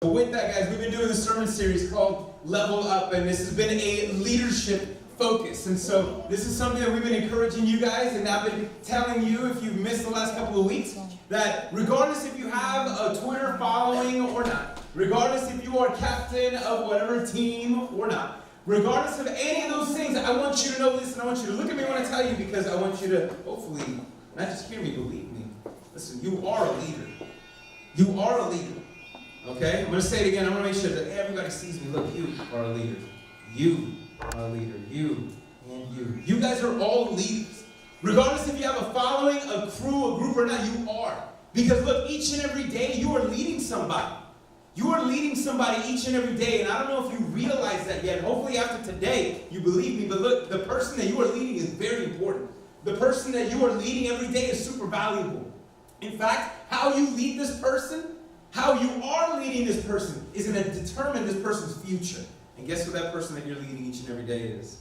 But with that, guys, we've been doing this sermon series called Level Up, and this has been a leadership focus. And so this is something that we've been encouraging you guys, and I've been telling you, if you've missed the last couple of weeks, that regardless if you have a Twitter following or not, regardless if you are captain of whatever team or not, regardless of any of those things, I want you to know this, and I want you to look at me when I tell you, because I want you to hopefully not just hear me, believe me. Listen, you are a leader. You are a leader. Okay? I'm going to say it again. I want to make sure that everybody sees me. Look, you are a leader. You are a leader. You and you. You guys are all leaders. Regardless if you have a following, a crew, a group or not, you are. Because look, each and every day you are leading somebody. You are leading somebody each and every day. And I don't know if you realize that yet. Hopefully after today you believe me. But look, the person that you are leading is very important. The person that you are leading every day is super valuable. In fact, how you lead this person, how you are leading this person is going to determine this person's future. And guess what that person that you're leading each and every day is?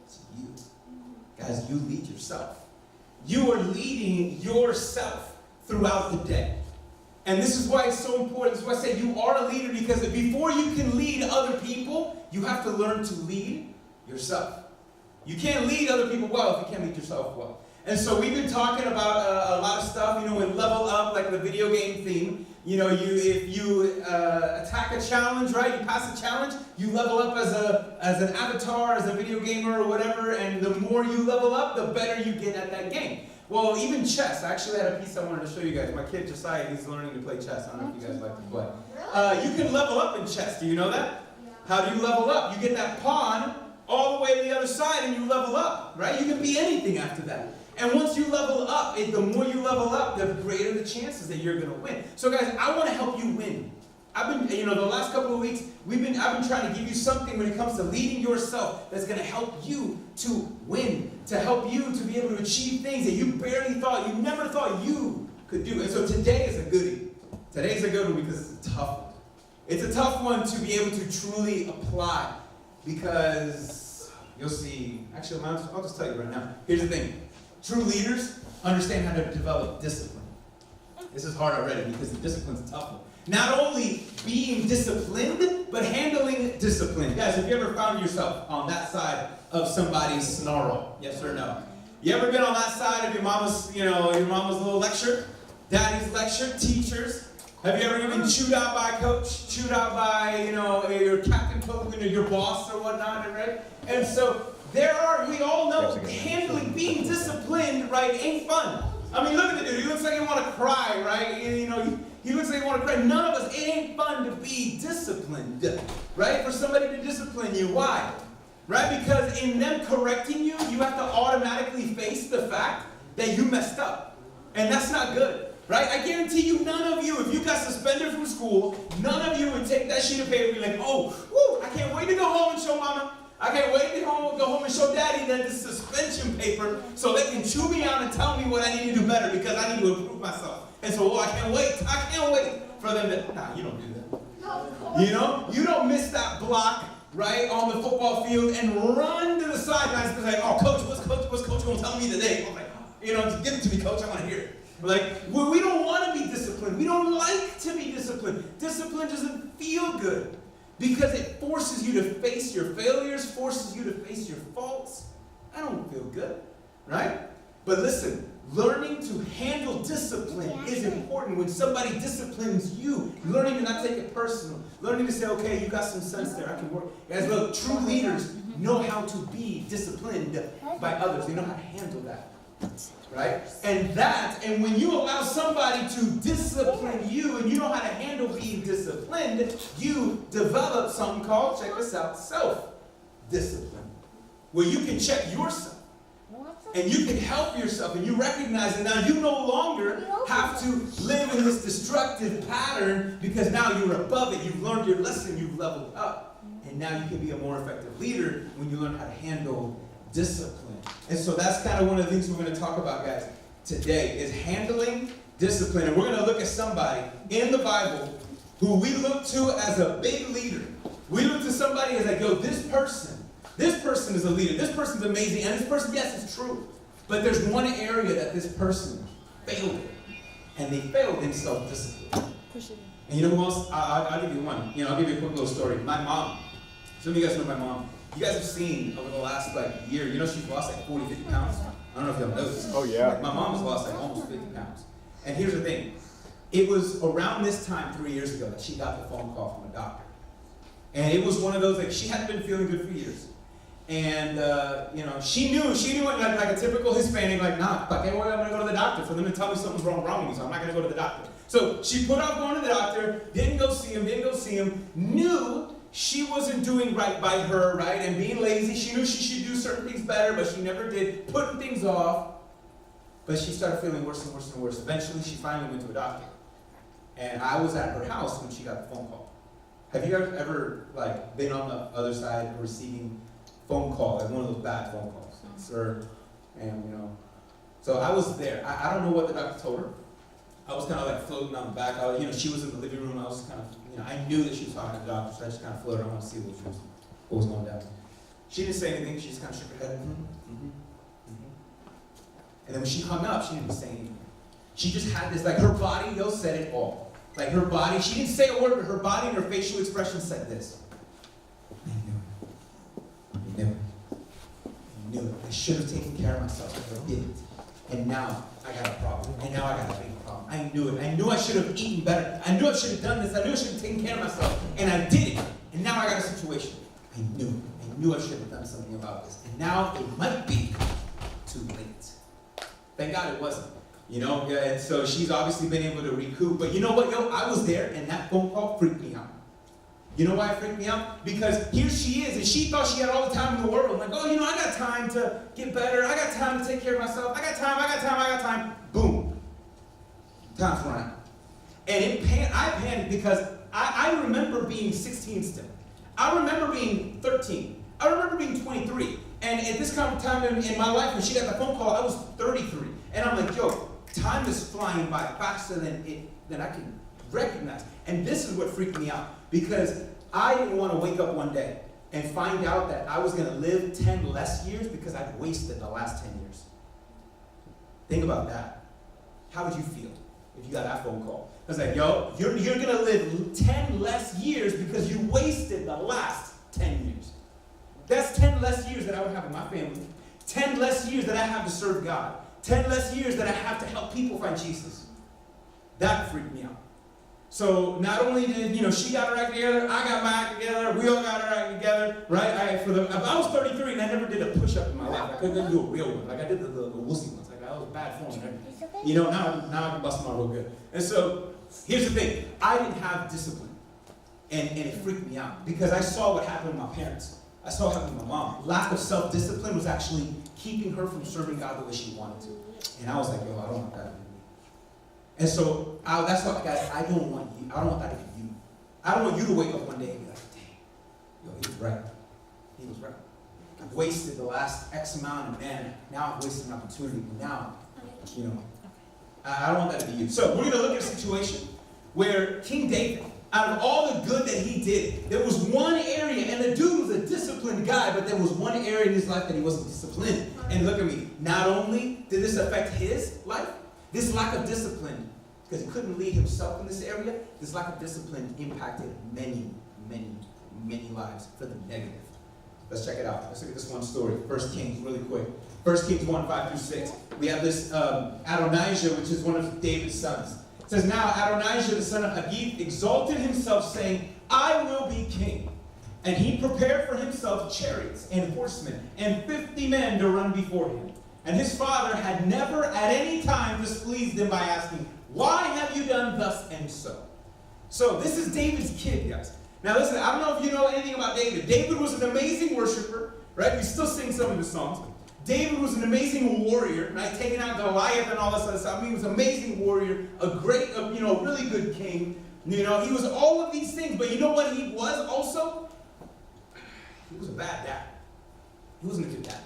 It's you. Guys, you lead yourself. You are leading yourself throughout the day. And this is why it's so important. This is why I say you are a leader, because before you can lead other people, you have to learn to lead yourself. You can't lead other people well if you can't lead yourself well. And so we've been talking about a lot of stuff, in Level Up, like the video game theme. If you attack a challenge, right? You pass a challenge, you level up as an avatar, as a video gamer or whatever, and the more you level up, the better you get at that game. Well, even chess. I actually had a piece I wanted to show you guys. My kid Josiah, he's learning to play chess. I don't know if you guys like to play. You can level up in chess. Do you know that? How do you level up? You get that pawn all the way to the other side and you level up, right? You can be anything after that. And once you level up, the more you level up, the greater the chances that you're going to win. So guys, I want to help you win. I've been, the last couple of weeks, I've been trying to give you something when it comes to leading yourself that's going to help you to win, to help you to be able to achieve things that you never thought you could do. And so today is a goodie. Today's a good one because it's a tough one. It's a tough one to be able to truly apply, because you'll see, actually, I'll just tell you right now. Here's the thing. True leaders understand how to develop discipline. This is hard already because the discipline's a tough one. Not only being disciplined, but handling discipline. Guys, have you ever found yourself on that side of somebody's snarl? Yes or no? You ever been on that side of your mama's, your mama's little lecture? Daddy's lecture? Teachers? Have you ever even chewed out by a coach? Chewed out by, your captain coach, your boss or whatnot, right? And so, we all know handling, being disciplined, right, ain't fun. I mean, look at the dude. He looks like he want to cry, right? He looks like he want to cry. None of us, it ain't fun to be disciplined, right? For somebody to discipline you. Why? Right? Because in them correcting you, you have to automatically face the fact that you messed up. And that's not good. Right? I guarantee you, none of you, if you got suspended from school, none of you would take that sheet of paper and be like, oh, whoo, I can't wait to go home and show mama. I can't wait to go home and show daddy that this suspension paper so they can chew me out and tell me what I need to do better because I need to improve myself. And so, I can't wait for them to, nah, you don't do that. You don't miss that block, right, on the football field and run to the sidelines because like, oh, coach, what's coach going to tell me today? I'm like, just give it to me, coach, I want to hear it. Like, we don't want to be disciplined. We don't like to be disciplined. Discipline doesn't feel good. Because it forces you to face your failures, forces you to face your faults. I don't feel good, right? But listen, learning to handle discipline is important. When somebody disciplines you, learning to not take it personal, learning to say, okay, you got some sense there, I can work. Guys, look, true leaders know how to be disciplined by others. They know how to handle that. Right? And when you allow somebody to discipline you and you know how to handle being disciplined, you develop something called, check this out, self-discipline. Where you can check yourself. And you can help yourself and you recognize that now you no longer have to live in this destructive pattern because now you're above it. You've learned your lesson, you've leveled up. And now you can be a more effective leader when you learn how to handle discipline. And so that's kind of one of the things we're going to talk about, guys, today is handling discipline. And we're going to look at somebody in the Bible who we look to as a big leader. We look to somebody as like, yo, this person is a leader. This person's amazing. And this person, yes, it's true. But there's one area that this person failed in. And they failed in self-discipline. And you know who else? I'll give you one. I'll give you a quick little story. My mom. Some of you guys know my mom. You guys have seen over the last year, she's lost 40, 50 pounds. I don't know if y'all know this. Oh, yeah. My mom has lost almost 50 pounds. And here's the thing. It was around this time 3 years ago that she got the phone call from a doctor. And it was one of those, she hadn't been feeling good for years. And, she knew it like a typical Hispanic, nah, I'm going to go to the doctor for them to tell me something's wrong with me, so I'm not going to go to the doctor. So she put off going to the doctor, didn't go see him, knew she wasn't doing right by her, right? And being lazy, she knew she should do certain things better, but she never did, putting things off. But she started feeling worse and worse and worse. Eventually, she finally went to a doctor. And I was at her house when she got the phone call. Have you guys ever been on the other side of receiving phone call, one of those bad phone calls? Sir, and so I was there. I don't know what the doctor told her. I was kind of floating on the back. She was in the living room. I was kind of, I knew that she was talking to the doctor, so I just kind of floated around to see what was going down. She didn't say anything. She just kind of shook her head. And then when she hung up, she didn't say anything. She just had this, her body, said it all. Her body, she didn't say a word, but her body and her facial expression said this. I knew it. I should have taken care of myself, but I didn't. And now I got a problem. And now I got a big problem. I knew it. I knew I should have eaten better. I knew I should have done this. I knew I should have taken care of myself. And I did it. And now I got a situation. I knew it. I knew I should have done something about this. And now it might be too late. Thank God it wasn't. And so she's obviously been able to recoup. But you know what, I was there, and that phone call freaked me out. You know why it freaked me out? Because here she is, and she thought she had all the time in the world. I got time to get better. I got time to take care of myself. I got time. Boom. Time's running. And I panicked because I remember being 16 still. I remember being 13. I remember being 23. And at this kind of time in my life, when she got the phone call, I was 33. And I'm like, time is flying by faster than I can recognize. And this is what freaked me out. Because I didn't want to wake up one day and find out that I was going to live 10 less years because I'd wasted the last 10 years. Think about that. How would you feel if you got that phone call? I was like, you're going to live 10 less years because you wasted the last 10 years. That's 10 less years that I would have with my family. 10 less years that I have to serve God. 10 less years that I have to help people find Jesus. That freaked me out. So not only did, she got her act together, I got my act together, we all got our act together, right? I was 33 and I never did a push-up in my life. I couldn't do a real one. I did the wussy ones. I was bad form and everything. Now I can bust them out real good. And so here's the thing. I didn't have discipline. And it freaked me out because I saw what happened with my parents. I saw what happened with my mom. Lack of self-discipline was actually keeping her from serving God the way she wanted to. And I was like, I don't want that to be me. And so that's why I don't want you. I don't want that to be you. I don't want you to wake up one day and be like, dang, he was right. He was right. I've wasted the last X amount, and man, now I've wasted an opportunity. But now, I don't want that to be you. So we're going to look at a situation where King David, out of all the good that he did, there was one area, and the dude was a disciplined guy, but there was one area in his life that he wasn't disciplined. And look at me. Not only did this affect his life, this lack of discipline, because he couldn't lead himself in this area, this lack of discipline impacted many, many, many lives for the negative. Let's check it out. Let's look at this one story. 1 Kings, really quick. 1 Kings 1, 5-6. We have this Adonijah, which is one of David's sons. It says, now Adonijah, the son of Haggith, exalted himself, saying, I will be king. And he prepared for himself chariots and horsemen, and 50 men to run before him. And his father had never at any time displeased him by asking, why have you done thus and so? So this is David's kid, guys. Now listen, I don't know if you know anything about David. David was an amazing worshiper, right? We still sing some of his songs. David was an amazing warrior, right? Taking out Goliath and all this other stuff. I mean, he was an amazing warrior, a great, really good king. He was all of these things. But you know what he was also? He was a bad dad. He wasn't a good dad.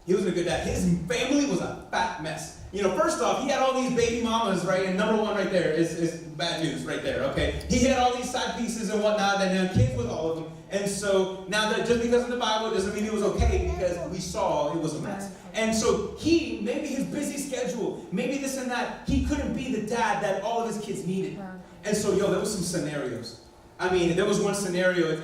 He wasn't a good dad. His family was a fat mess. First off, he had all these baby mamas, right? And number one right there is bad news right there, okay? He had all these side pieces and whatnot, and kids with all of them. And so now that just because of the Bible doesn't mean it was okay, because we saw it was a mess. And so maybe his busy schedule, maybe this and that, he couldn't be the dad that all of his kids needed. And so, there was some scenarios. I mean, there was one scenario, I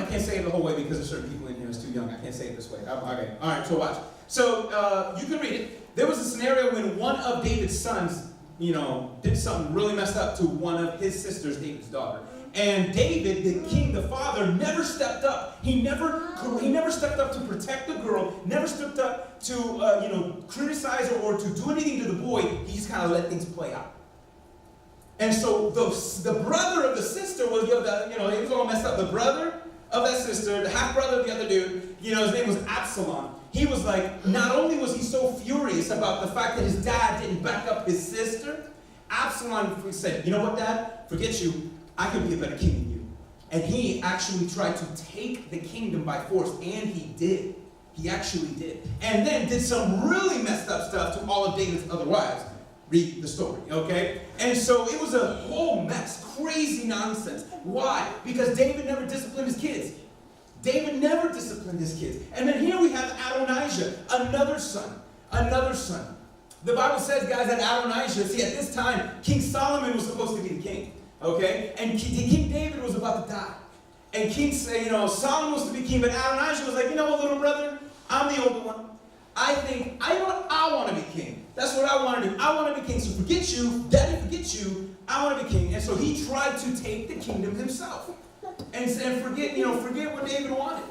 can't say it the whole way because there's certain people in here that's too young. I can't say it this way. Okay, all right, so watch. So, you can read it. There was a scenario when one of David's sons, did something really messed up to one of his sisters, David's daughter. And David, the king, the father, never stepped up. He never stepped up to protect the girl, never stepped up to, criticize her or to do anything to the boy. He just kind of let things play out. And so the brother of the sister was, it was all messed up. The brother of that sister, the half-brother of the other dude, his name was Absalom. He was like, not only was he so furious about the fact that his dad didn't back up his sister, Absalom said, you know what, Dad? Forget you. I can be a better king than you. And he actually tried to take the kingdom by force, and he did. He actually did. And then did some really messed up stuff to all of David's other wives. Read the story, okay? And so it was a whole mess, crazy nonsense. Why? Because David never disciplined his kids. David never disciplined his kids. And then here we have Adonijah, another son. The Bible says, guys, that Adonijah, see, at this time, King Solomon was supposed to be the king, okay? And King David was about to die. And Solomon was to be king, but Adonijah was like, you know what, little brother? I'm the older one. I want to be king. That's what I want to do. I want to be king. So forget you, Daddy, forget you. I want to be king. And so he tried to take the kingdom himself. And forget what David wanted.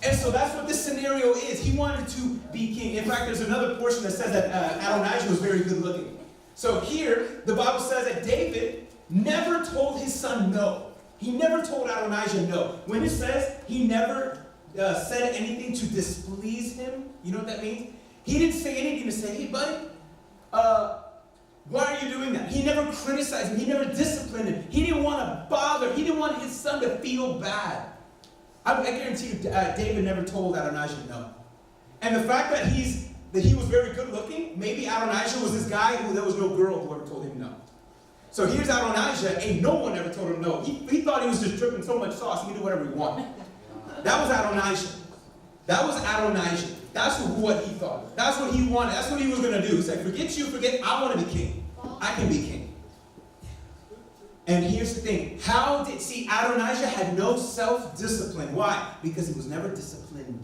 And so that's what this scenario is. He wanted to be king. In fact, there's another portion that says that Adonijah was very good looking. So here, the Bible says that David never told his son no. He never told Adonijah no. When it says he never said anything to displease him, you know what that means? He didn't say anything to say, hey, buddy, why are you doing that? He never criticized him. He never disciplined him. He didn't want to bother. He didn't want his son to feel bad. I guarantee you, David never told Adonijah no. And the fact that he was very good looking, maybe Adonijah was this guy who there was no girl who ever told him no. So here's Adonijah, and no one ever told him no. He thought he was just dripping so much sauce, he could do whatever he wanted. That was Adonijah. That's what he thought. That's what he wanted. That's what he was going to do. He said, forget, I want to be king. I can be king. And here's the thing. Adonijah had no self-discipline. Why? Because he was never disciplined.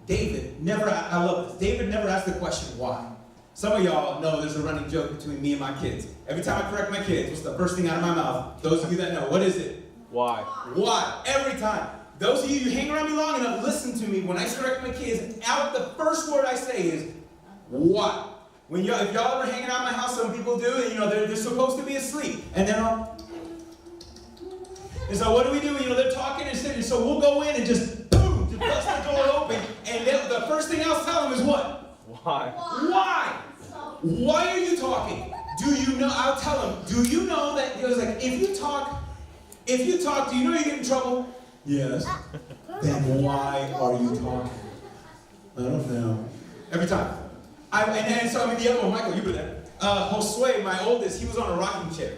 David never asked the question, why? Some of y'all know there's a running joke between me and my kids. Every time I correct my kids, what's the first thing out of my mouth? Those of you that know, what is it? Why? Why? Every time. Those of you who hang around me long enough, listen to me. When I correct my kids, the first word I say is, why? If y'all ever hanging out at my house, some people do, and they're supposed to be asleep. And then and so what do we do? They're talking and sitting, so we'll go in and just boom, just bust the door open, and the first thing I'll tell them is what? Why? Why? Why are you talking? Do you know? I'll tell them, do you know that it was like, if you talk, do you know you get in trouble? Yes. Then why are you talking? I don't know. Every time. The other one, Michael, you were there. Josue, my oldest, he was on a rocking chair.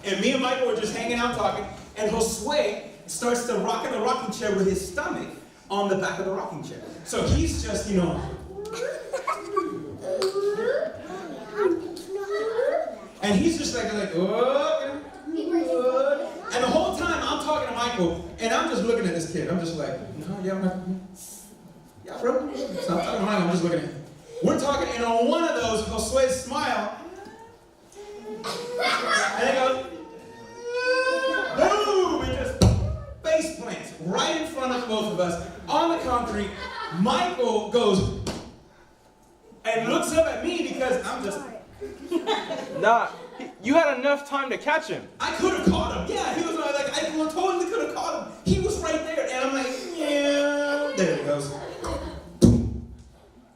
And me and Michael were just hanging out talking. And Josue starts to rock in the rocking chair with his stomach on the back of the rocking chair. So he's just, and he's just like, oh. And the whole time I'm talking to Michael, and I'm just looking at this kid. I'm just like, no, yeah, bro. So I'm talking to Michael, I'm just looking at him. We're talking, and on one of those, Josue's smile, and it goes, boom, and just face plants right in front of both of us on the concrete. Michael goes and looks up at me because I'm just. Nah, you had enough time to catch him. I could have caught him. Yeah, he was like, I totally could have caught him. He was right there, and I'm like, yeah. There it goes.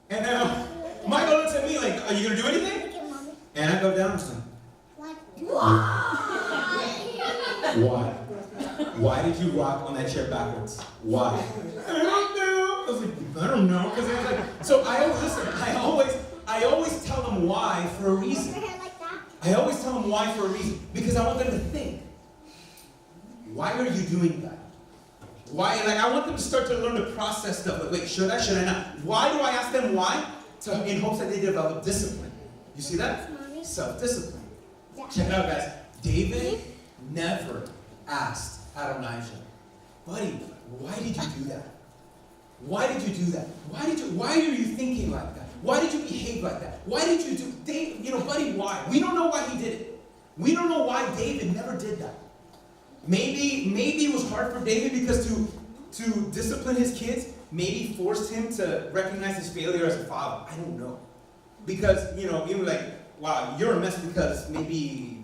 And then Michael looks at me like, are you going to do anything? And I go down and say, why? Why did you rock on that chair backwards? Why? I don't know. I was like, I don't know. So I always tell them why for a reason. Because I want them to think. Why are you doing that? Why? I want them to start to learn to process stuff. Like, wait, should I not? Why do I ask them why? In hopes that they develop discipline. You see that? Self-discipline. Check it out, guys. David never asked Adonijah, buddy, why did you do that? Why did you do that? Why are you thinking like that? Why did you behave like that? Why did you do, David, buddy, why? We don't know why he did it. We don't know why David never did that. Maybe it was hard for David because to discipline his kids, maybe forced him to recognize his failure as a father. I don't know. Because, even like, wow, you're a mess because maybe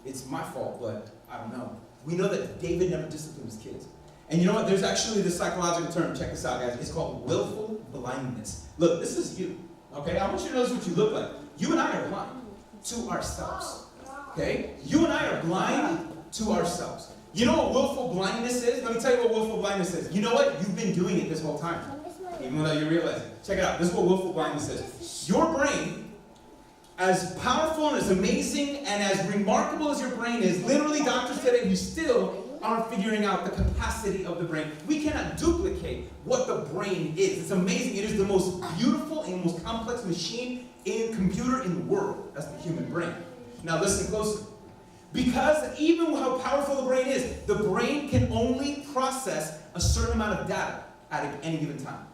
it's my fault, but I don't know. We know that David never disciplined his kids. And you know what? There's actually this psychological term. Check this out, guys. It's called willful blindness. Look, this is you. Okay? I want you to notice what you look like. You and I are blind to ourselves. Okay? You and I are blind to ourselves. You know what willful blindness is? Let me tell you what willful blindness is. You know what? You've been doing it this whole time. Even without you realizing. Check it out. This is what willful blindness is. Your brain, as powerful and as amazing and as remarkable as your brain is, literally doctors today, we still aren't figuring out the capacity of the brain. We cannot duplicate what the brain is. It's amazing. It is the most beautiful and most complex machine in computer in the world. That's the human brain. Now listen closely. Because even how powerful the brain is, the brain can only process a certain amount of data at any given time.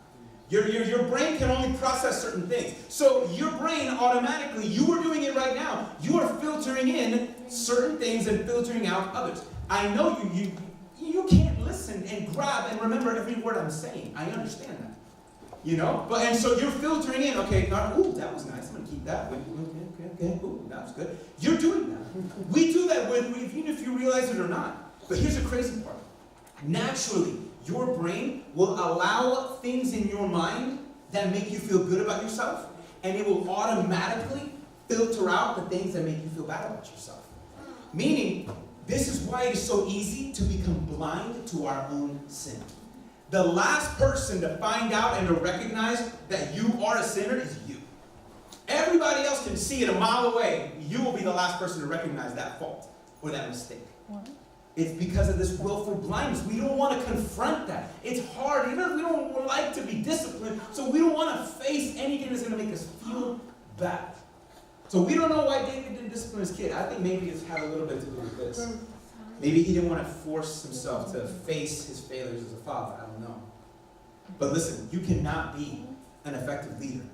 Your brain can only process certain things. So your brain automatically, you are doing it right now, you are filtering in certain things and filtering out others. I know you can't listen and grab and remember every word I'm saying. I understand that. But and so you're filtering in, okay, ooh, that was nice, I'm gonna keep that. Okay, ooh, that was good. You're doing that. We do that even if you realize it or not. But here's the crazy part. Naturally, your brain will allow things in your mind that make you feel good about yourself, and it will automatically filter out the things that make you feel bad about yourself. Meaning, this is why it is so easy to become blind to our own sin. The last person to find out and to recognize that you are a sinner is you. Everybody else can see it a mile away. You will be the last person to recognize that fault or that mistake. It's because of this willful blindness. We don't want to confront that. It's hard. Even if we don't like to be disciplined, so we don't want to face anything that's going to make us feel bad. So we don't know why David didn't discipline his kid. I think maybe it's had a little bit to do with this. Maybe he didn't want to force himself to face his failures as a father. I don't know. But listen, you cannot be an effective leader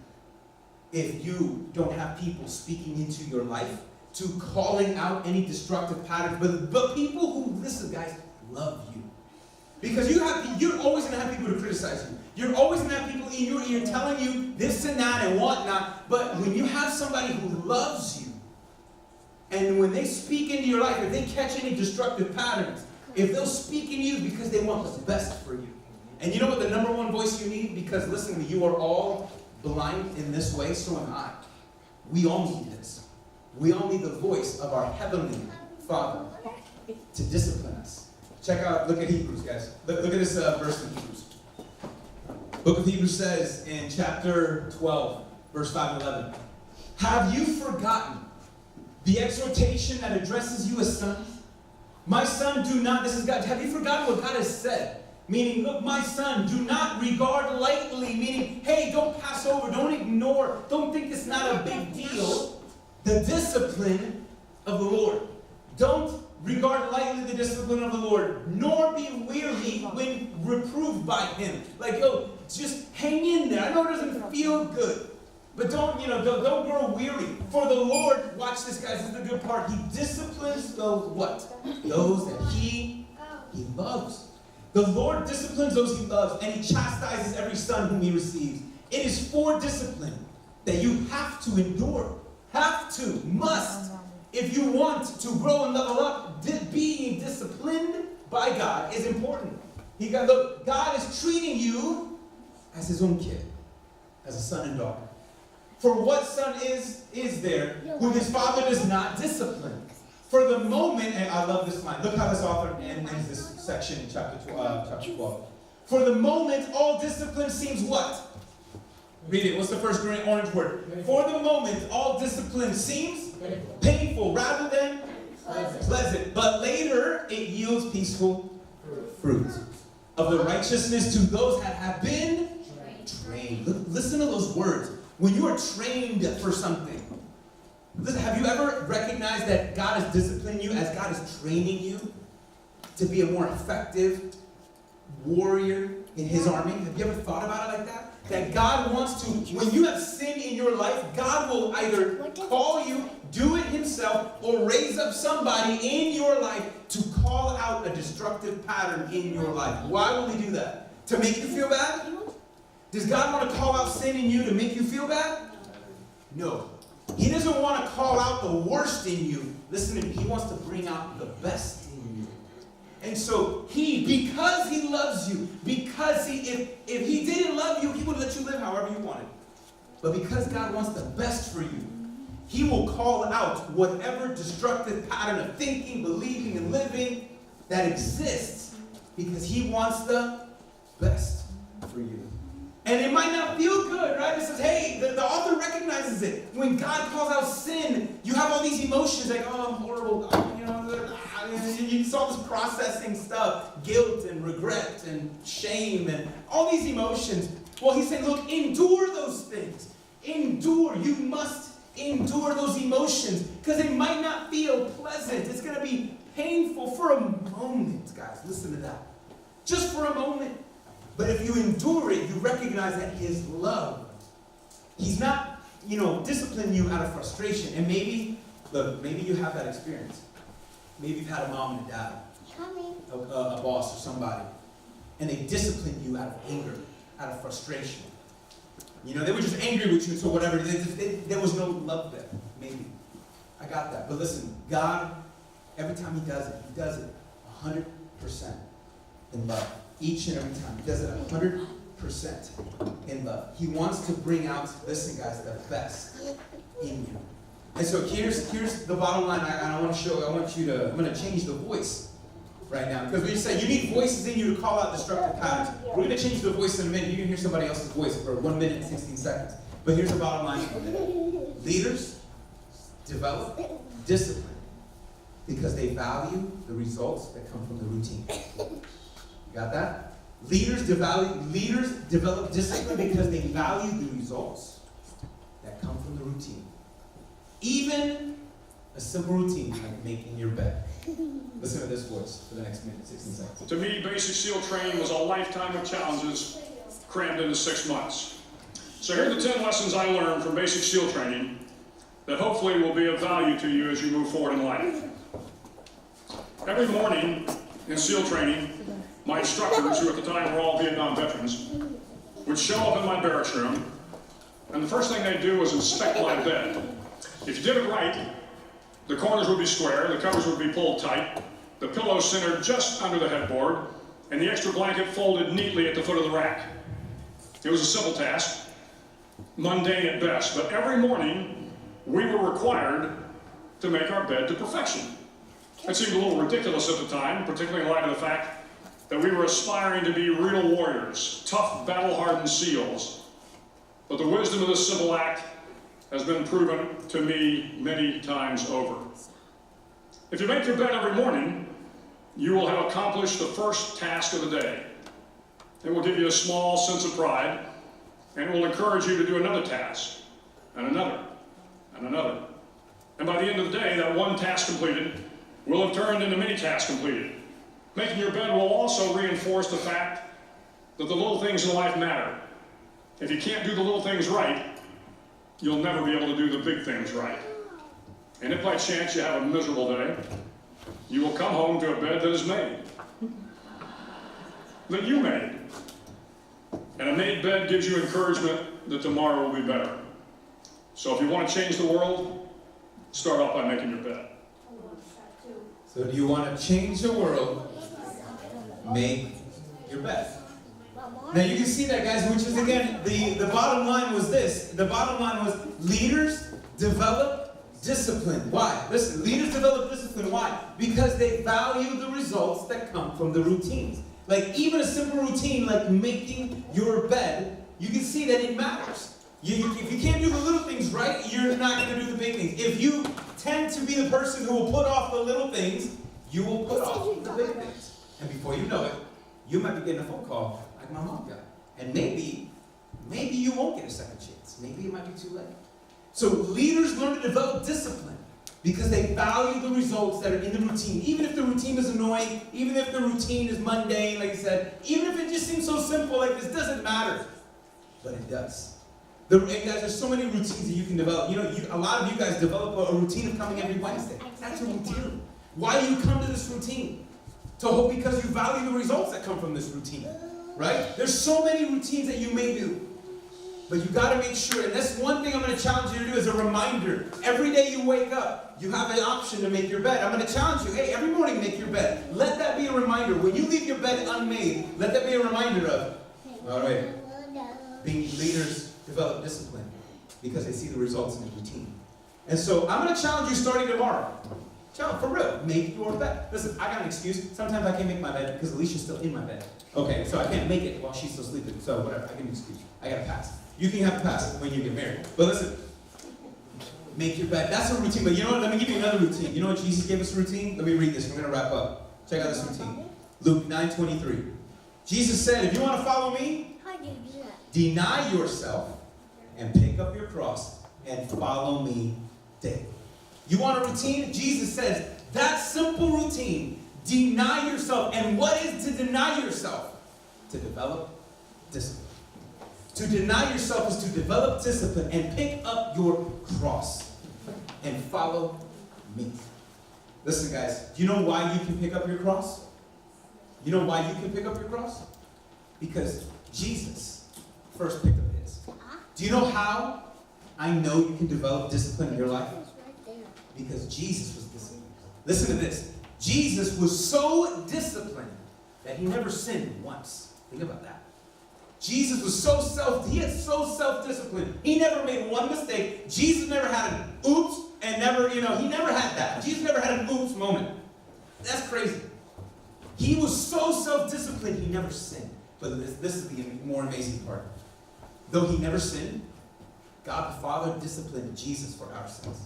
if you don't have people speaking into your life, to calling out any destructive patterns, but people who, listen guys, love you. Because you're always going to have people to criticize you. You're always going to have people in your ear telling you this and that and whatnot, but when you have somebody who loves you, and when they speak into your life, if they catch any destructive patterns, if they'll speak in you because they want what's best for you. And you know what the number one voice you need? Because listen to me, you are all blind in this way, so am I. We all need this. We all need the voice of our heavenly Father to discipline us. Look at Hebrews, guys. Look at this verse in Hebrews. Book of Hebrews says in chapter 12, verse 5 and 11, have you forgotten the exhortation that addresses you as sons? My son, do not, this is God, have you forgotten what God has said? Meaning, look, my son, do not regard lightly, meaning, hey, don't pass over, don't ignore, don't think it's not a big deal, the discipline of the Lord. Don't regard lightly the discipline of the Lord, nor be weary when reproved by him. Like, just hang in there. I know it doesn't feel good, but don't grow weary. For the Lord, watch this, guys, this is the good part. He disciplines those what? Those that he loves. The Lord disciplines those he loves, and he chastises every son whom he receives. It is for discipline that you have to endure. Must. If you want to grow and level up, being disciplined by God is important. God is treating you as his own kid, as a son and daughter. For what son is there whom his father does not discipline? For the moment, and I love this line. Look how this author ends this section in chapter 12. For the moment, all discipline seems what? Read it. What's the first green orange word? For the moment, all discipline seems painful rather than pleasant. But later, it yields peaceful fruit of the righteousness to those that have been trained. Listen to those words. When you are trained for something, Listen, have you ever recognized that God is disciplining you as God is training you to be a more effective warrior in His army? Have you ever thought about it like that? That God wants to, when you have sin in your life, God will either call you, do it Himself, or raise up somebody in your life to call out a destructive pattern in your life. Why will He do that? To make you feel bad? Does God want to call out sin in you to make you feel bad? No. He doesn't want to call out the worst in you. Listen to me. He wants to bring out the best in you. And so because He loves you, because if He didn't love you, He would let you live however you wanted. But because God wants the best for you, He will call out whatever destructive pattern of thinking, believing, and living that exists because He wants the best for you. And it might not feel good, right? It says, hey, the author recognizes it. When God calls out sin, you have all these emotions like, oh, I'm horrible. It's all this processing stuff, guilt and regret and shame and all these emotions. Well, He's saying, look, endure those things. Endure. You must endure those emotions because they might not feel pleasant. It's going to be painful for a moment, guys. Listen to that. Just for a moment. But if you endure it, you recognize that His love, He's not, disciplining you out of frustration. And maybe you have that experience. Maybe you've had a mom and a dad, a boss or somebody, and they discipline you out of anger, out of frustration. They were just angry with you, so whatever. There was no love there, maybe. I got that. But listen, God, every time He does it 100% in love. Each and every time. He does it 100% in love. He wants to bring out, listen guys, the best in you. And so here's the bottom line I'm going to change the voice right now. Because when you say you need voices in you to call out destructive patterns, we're going to change the voice in a minute. You can hear somebody else's voice for 1 minute and 16 seconds. But here's the bottom line. Leaders develop discipline because they value the results that come from the routine. Got that? Leaders develop discipline because they value the results that come from the routine. Even a simple routine like making your bed. Listen to this voice for the next minute, 16 seconds. To me, basic SEAL training was a lifetime of challenges crammed into 6 months. So here are the 10 lessons I learned from basic SEAL training that hopefully will be of value to you as you move forward in life. Every morning in SEAL training, my instructors, who at the time were all Vietnam veterans, would show up in my barracks room, and the first thing they'd do was inspect my bed. If you did it right, the corners would be square, the covers would be pulled tight, the pillows centered just under the headboard, and the extra blanket folded neatly at the foot of the rack. It was a simple task, mundane at best, but every morning we were required to make our bed to perfection. It seemed a little ridiculous at the time, particularly in light of the fact that we were aspiring to be real warriors, tough, battle-hardened SEALs. But the wisdom of this simple act has been proven to me many times over. If you make your bed every morning, you will have accomplished the first task of the day. It will give you a small sense of pride, and it will encourage you to do another task, and another, and another. And by the end of the day, that one task completed will have turned into many tasks completed. Making your bed will also reinforce the fact that the little things in life matter. If you can't do the little things right, you'll never be able to do the big things right. And if by chance you have a miserable day, you will come home to a bed that is made. That you made. And a made bed gives you encouragement that tomorrow will be better. So if you want to change the world, start off by making your bed. So do you want to change the world? Make your bed. Now you can see that, guys, which is again, the bottom line was this. The bottom line was leaders develop discipline. Why? Listen, leaders develop discipline. Why? Because they value the results that come from the routines. Like even a simple routine like making your bed, you can see that it matters. If you can't do the little things right, you're not going to do the big things. If you tend to be the person who will put off the little things, you will put off the big things. And before you know it, you might be getting a phone call like my mom got. And maybe you won't get a second chance. Maybe it might be too late. So leaders learn to develop discipline because they value the results that are in the routine. Even if the routine is annoying, even if the routine is mundane, like I said, even if it just seems so simple, like this doesn't matter. But it does. And guys, there's so many routines that you can develop. You know, a lot of you guys develop a routine of coming every Wednesday. That's a routine. Why do you come to this routine? Because you value the results that come from this routine. Right? There's so many routines that you may do. But you got to make sure, and that's one thing I'm going to challenge you to do as a reminder. Every day you wake up, you have an option to make your bed. I'm going to challenge you, hey, every morning make your bed. Let that be a reminder. When you leave your bed unmade, let that be a reminder of, all right, being leaders develop discipline because they see the results in the routine. And so I'm going to challenge you starting tomorrow. Challenge, for real, make your bed. Listen, I got an excuse. Sometimes I can't make my bed because Alicia's still in my bed. Okay, so I can't make it while she's still sleeping. So whatever, I give an excuse. I got to pass. You can have a pass when you get married. But listen, make your bed. That's a routine. But you know what? Let me give you another routine. You know what Jesus gave us a routine? Let me read this. We're going to wrap up. Check out this routine. Luke 9:23. Jesus said, if you want to follow me, deny yourself and pick up your cross and follow me daily. You want a routine? Jesus says, that simple routine, deny yourself. And what is to deny yourself? To develop discipline. To deny yourself is to develop discipline and pick up your cross and follow me. Listen, guys, do you know why you can pick up your cross? You know why you can pick up your cross? Because Jesus first picked up his. Do you know how I know you can develop discipline in your life? Because Jesus was disciplined. Listen to this. Jesus was so disciplined that he never sinned once. Think about that. Jesus was so self-disciplined. He never made one mistake. Jesus never had an oops and he never had that. Jesus never had an oops moment. That's crazy. He was so self-disciplined, he never sinned. But this is the more amazing part. Though he never sinned, God the Father disciplined Jesus for our sins.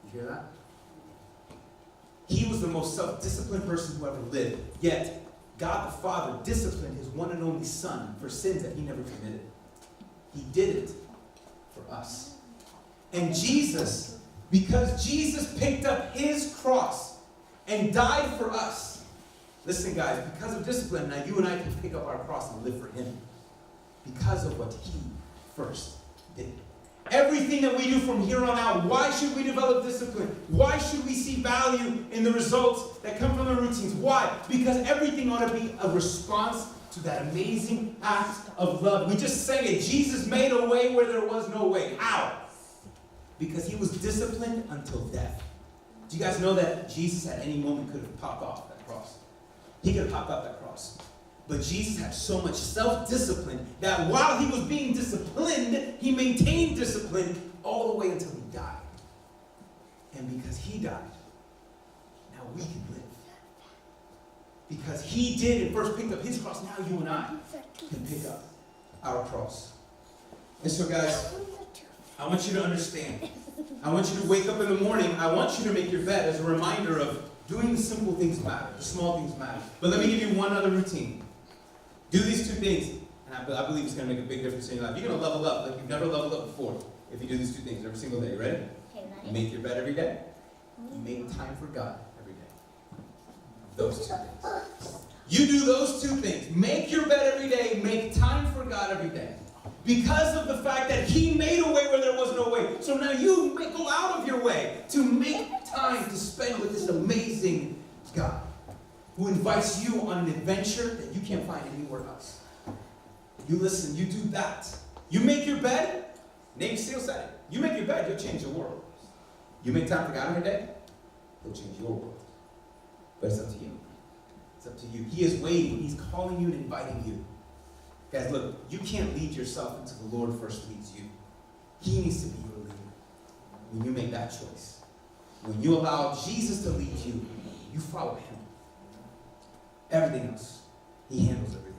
You hear that? He was the most self-disciplined person who ever lived. Yet, God the Father disciplined his one and only Son for sins that he never committed. He did it for us. And Jesus, because Jesus picked up his cross and died for us. Listen, guys, because of discipline, now you and I can pick up our cross and live for him. Because of what he first did. Everything that we do from here on out, why should we develop discipline? Why should we see value in the results that come from the routines? Why? Because everything ought to be a response to that amazing act of love. We just sang it. Jesus made a way where there was no way. How? Because he was disciplined until death. Do you guys know that Jesus at any moment could have popped off that cross? He could have popped off that cross. But Jesus had so much self-discipline that while he was being disciplined, he maintained discipline all the way until he died. And because he died, now we can live. Because he did and first picked up his cross, now you and I can pick up our cross. And so guys, I want you to understand. I want you to wake up in the morning. I want you to make your bed as a reminder of doing the simple things matter. The small things matter. But let me give you one other routine. Do these two things, and I believe it's going to make a big difference in your life. You're going to level up like you've never leveled up before if you do these two things every single day. You ready? You make your bed every day. You make time for God every day. Those two things. You do those two things. Make your bed every day. Make time for God every day. Because of the fact that he made a way where there was no way. So now you go out of your way to make time to spend with this amazing God who invites you on an adventure that you can't find anywhere else. You listen, you do that. You make your bed, Nate Steele said it. You make your bed, you'll change the world. You make time for God every day, he'll change your world. But it's up to you. It's up to you. He is waiting. He's calling you and inviting you. Guys, look, you can't lead yourself until the Lord first leads you. He needs to be your leader. When you make that choice, when you allow Jesus to lead you, you follow him. Everything else, he handles everything.